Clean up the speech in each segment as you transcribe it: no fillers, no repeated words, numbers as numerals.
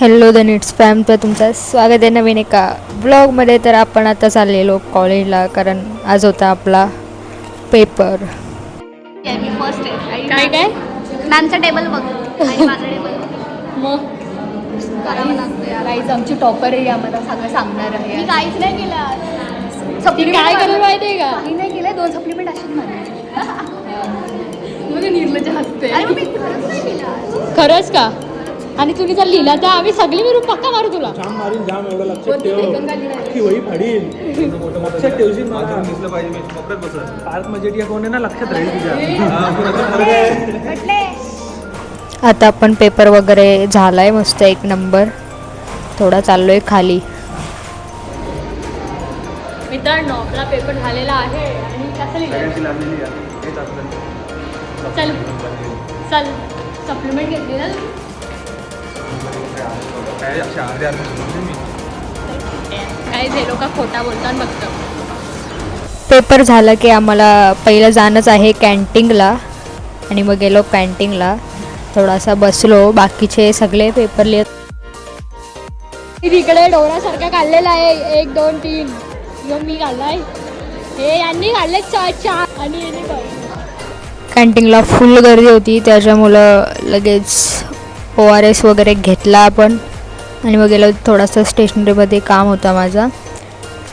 Hello the nits फॅम, तर तुमचं स्वागत आहे नवीन एका ब्लॉगमध्ये. तर आपण आता चाललेलो कॉलेजला, कारण आज होता आपला पेपर. मी फर्स्ट आहे. काय काय मॅमचा टेबल बघ आणि माझा टेबल मग करावं लागतं यार. गाईज आमची टॉपर आहे, आम्हाला सगळं सांगणार मी आहे. काहीच नाही केलं. ती काय करेल माहिती आहे का? काही नाही केलं. 2 सप्लिमेंट अशीच मारली. म्हणजे निर्लज्ज हसते. अरे मग मी खरंच नाही केलं. खरंच का? आणि तुम्ही जर लिहिला तर आम्ही सगळी मिळून पक्का मारू तुला. जाम मारीन, जाम एवढं लक्षात ठेव की वही फाडीन. लक्षात ठेवशील मला. दिसलं पाहिजे मी कोपऱ्यात बसत. पार्क मजेटिया कोण आहे ना, लक्षात राहील तुझ्या. म्हटले आता आपण पेपर वगैरे झालाय मस्त 1 नंबर. थोडा चाललोय खाली. मित्रांनो, आपला पेपर झालेला आहे आणि कसं लिहिलं? सगळ्यांची लागलेली आहे. हेच आपलं. चल चल सप्लिमेंट घेतली ना तू? काय अशा अर्ध्या अर्ध्या मी काय जे लोक खोटा बोलतात बघतो. पेपर झाला की आम्हाला पहिलं जाणंच आहे कॅन्टीनला, आणि मग गेलो कॅन्टीनला. थोडासा बसलो, बाकीचे सगळे पेपर लिहित. तिकडे डोरासारखा काढलेला आहे 1 2 3. मग मी काढलाय, हे यांनी काढले 4 आणि यांनी कॅन्टीनला फुल गर्दी होती, त्याच्यामुळं लगेच ORS वगैरे घेतला आपण आणि मग गेलो. थोडासा स्टेशनरीमध्ये काम होता माझा.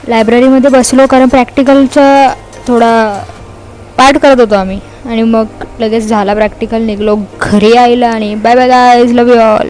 लायब्ररीमध्ये बसलो, कारण प्रॅक्टिकलचा थोडा पाठ करत होतो आम्ही. आणि मग लगेच झाला प्रॅक्टिकल, निघलो घरी यायला. आणि bye bye guys, love you all.